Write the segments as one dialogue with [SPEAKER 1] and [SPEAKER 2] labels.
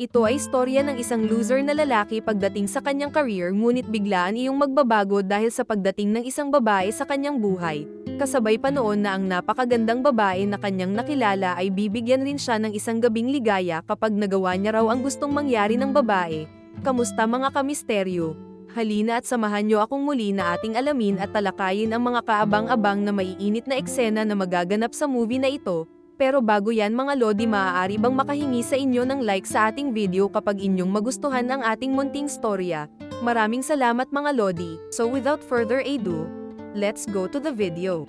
[SPEAKER 1] Ito ay istorya ng isang loser na lalaki pagdating sa kanyang career ngunit biglaan iyong magbabago dahil sa pagdating ng isang babae sa kanyang buhay. Kasabay pa noon na ang napakagandang babae na kanyang nakilala ay bibigyan rin siya ng isang gabing ligaya kapag nagawa niya raw ang gustong mangyari ng babae. Kamusta mga kamisteryo? Halina at samahan niyo akong muli na ating alamin at talakayin ang mga kaabang-abang na maiinit na eksena na magaganap sa movie na ito. Pero bago yan mga lodi, maaari bang makahingi sa inyo ng like sa ating video kapag inyong magustuhan ang ating munting storya. Maraming salamat mga lodi. So without further ado, let's go to the video.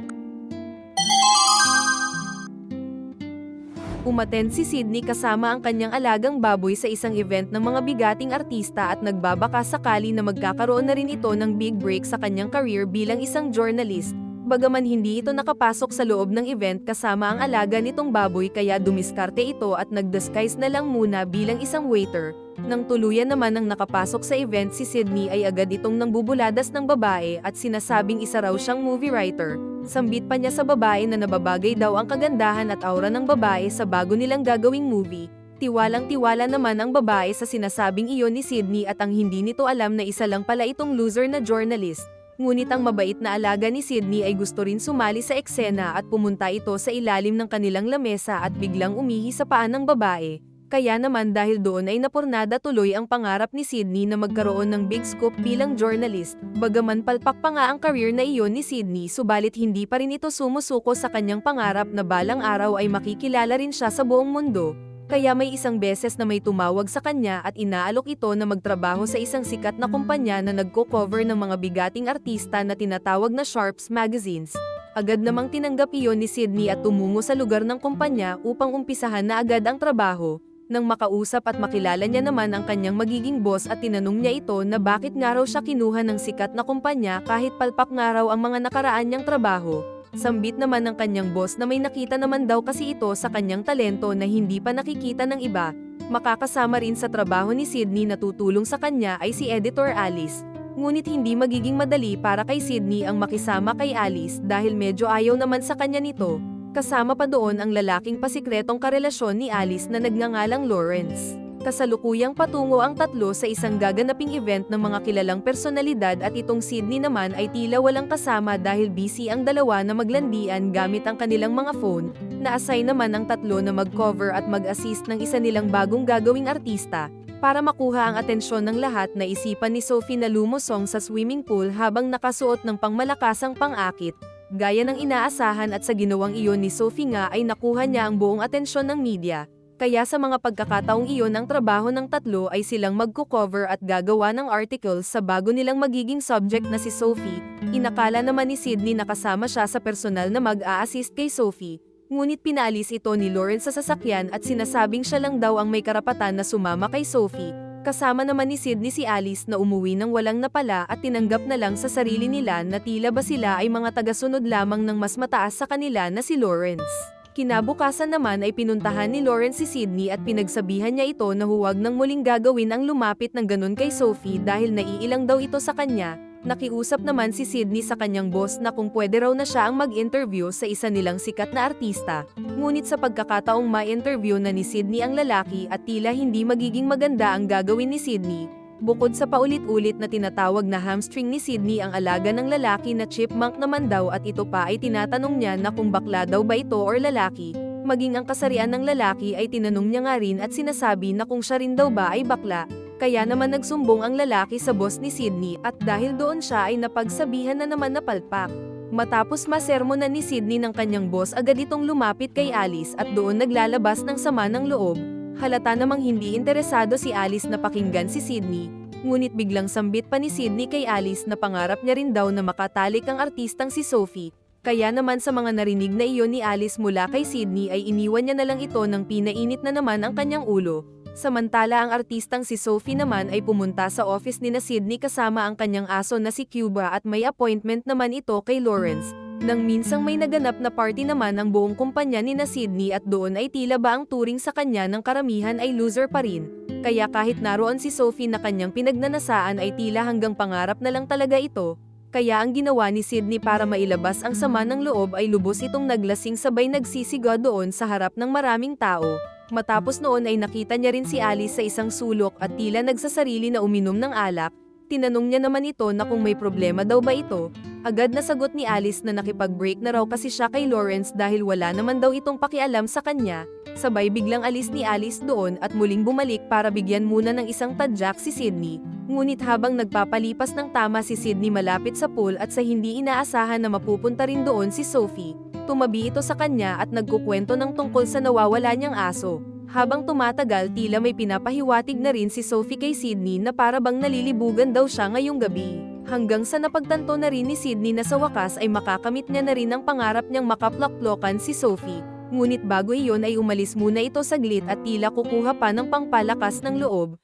[SPEAKER 1] Umattend si Sydney kasama ang kanyang alagang baboy sa isang event ng mga bigating artista at nagbabaka sakali na magkakaroon na rin ito ng big break sa kanyang career bilang isang journalist. Bagaman hindi ito nakapasok sa loob ng event kasama ang alaga nitong baboy kaya dumiskarte ito at nag-disguise na lang muna bilang isang waiter. Nang tuluyan naman ang nakapasok sa event si Sydney ay agad itong nangbubuladas ng babae at sinasabing isa raw siyang movie writer. Sambit pa niya sa babae na nababagay daw ang kagandahan at aura ng babae sa bago nilang gagawing movie. Tiwalang-tiwala naman ang babae sa sinasabing iyon ni Sydney at ang hindi nito alam na isa lang pala itong loser na journalist. Ngunit ang mabait na alaga ni Sydney ay gusto rin sumali sa eksena at pumunta ito sa ilalim ng kanilang lamesa at biglang umihi sa paa ng babae. Kaya naman dahil doon ay napurnada tuloy ang pangarap ni Sydney na magkaroon ng big scoop bilang journalist. Bagaman palpak pa nga ang career na iyon ni Sydney subalit hindi pa rin ito sumusuko sa kanyang pangarap na balang araw ay makikilala rin siya sa buong mundo. Kaya may isang beses na may tumawag sa kanya at inaalok ito na magtrabaho sa isang sikat na kumpanya na nagko-cover ng mga bigating artista na tinatawag na Sharps Magazines. Agad namang tinanggap iyon ni Sydney at tumungo sa lugar ng kumpanya upang umpisahan na agad ang trabaho. Nang makausap at makilala niya naman ang kanyang magiging boss at tinanong niya ito na bakit nga raw siya kinuha ng sikat na kumpanya kahit palpak nga raw ang mga nakaraan niyang trabaho. Sambit naman ng kanyang boss na may nakita naman daw kasi ito sa kanyang talento na hindi pa nakikita ng iba. Makakasama rin sa trabaho ni Sydney na tutulong sa kanya ay si Editor Alice. Ngunit hindi magiging madali para kay Sydney ang makisama kay Alice dahil medyo ayaw naman sa kanya nito. Kasama pa doon ang lalaking pasikretong karelasyon ni Alice na nagngangalang Lawrence. Kasalukuyang patungo ang tatlo sa isang gaganaping event ng mga kilalang personalidad at itong Sydney naman ay tila walang kasama dahil busy ang dalawa na maglandian gamit ang kanilang mga phone. Na-assign naman ang tatlo na mag-cover at mag-assist ng isa nilang bagong gagawing artista. Para makuha ang atensyon ng lahat, naisipan ni Sophie na lumusong sa swimming pool habang nakasuot ng pangmalakasang pang-akit. Gaya ng inaasahan at sa ginawang iyon ni Sophie nga ay nakuha niya ang buong atensyon ng media. Kaya sa mga pagkakataong iyon ang trabaho ng tatlo ay silang magko-cover at gagawa ng articles sa bago nilang magiging subject na si Sophie. Inakala naman ni Sydney na kasama siya sa personal na mag-a-assist kay Sophie. Ngunit pinaalis ito ni Lawrence sa sasakyan at sinasabing siya lang daw ang may karapatan na sumama kay Sophie. Kasama naman ni Sydney si Alice na umuwi ng walang napala at tinanggap na lang sa sarili nila na tila ba sila ay mga tagasunod lamang ng mas mataas sa kanila na si Lawrence. Kinabukasan naman ay pinuntahan ni Lawrence si Sydney at pinagsabihan niya ito na huwag nang muling gagawin ang lumapit ng ganun kay Sophie dahil naiilang daw ito sa kanya. Nakiusap naman si Sydney sa kanyang boss na kung pwede raw na siya ang mag-interview sa isa nilang sikat na artista. Ngunit sa pagkakataong ma-interview na ni Sydney ang lalaki at tila hindi magiging maganda ang gagawin ni Sydney. Bukod sa paulit-ulit na tinatawag na hamstring ni Sydney ang alaga ng lalaki na chipmunk naman daw at ito pa ay tinatanong niya na kung bakla daw ba ito or lalaki. Maging ang kasarian ng lalaki ay tinanong niya nga rin at sinasabi na kung siya rin daw ba ay bakla. Kaya naman nagsumbong ang lalaki sa boss ni Sydney at dahil doon siya ay napagsabihan na naman na palpak. Matapos masermonan ni Sydney ng kanyang boss agad itong lumapit kay Alice at doon naglalabas ng sama ng loob. Halata namang hindi interesado si Alice na pakinggan si Sydney, ngunit biglang sambit pa ni Sydney kay Alice na pangarap niya rin daw na makatalik ang artistang si Sophie. Kaya naman sa mga narinig na iyon ni Alice mula kay Sydney ay iniwan niya na lang ito nang pinainit na naman ang kanyang ulo. Samantala ang artistang si Sophie naman ay pumunta sa office ni na Sydney kasama ang kanyang aso na si Cuba at may appointment naman ito kay Lawrence. Nang minsang may naganap na party naman ang buong kumpanya ni na Sydney at doon ay tila ba ang turing sa kanya ng karamihan ay loser pa rin. Kaya kahit naroon si Sophie na kanyang pinagnanasaan ay tila hanggang pangarap na lang talaga ito. Kaya ang ginawa ni Sydney para mailabas ang sama ng loob ay lubos itong naglasing sabay nagsisigaw doon sa harap ng maraming tao. Matapos noon ay nakita niya rin si Alice sa isang sulok at tila nagsasarili na uminom ng alak. Tinanong niya naman ito na kung may problema daw ba ito. Agad na sagot ni Alice na nakipag-break na raw kasi siya kay Lawrence dahil wala naman daw itong pakialam sa kanya. Sabay biglang alis ni Alice doon at muling bumalik para bigyan muna ng isang tadyak si Sydney. Ngunit habang nagpapalipas ng tama si Sydney malapit sa pool at sa hindi inaasahan na mapupunta rin doon si Sophie, tumabi ito sa kanya at nagkukwento ng tungkol sa nawawala niyang aso. Habang tumatagal tila may pinapahiwatig na rin si Sophie kay Sydney na para bang nalilibugan daw siya ngayong gabi. Hanggang sa napagtanto na rin ni Sydney na sa wakas ay makakamit niya na rin ang pangarap niyang makaplakplokan si Sophie. Ngunit bago iyon ay umalis muna ito saglit at tila kukuha pa ng pangpalakas ng loob.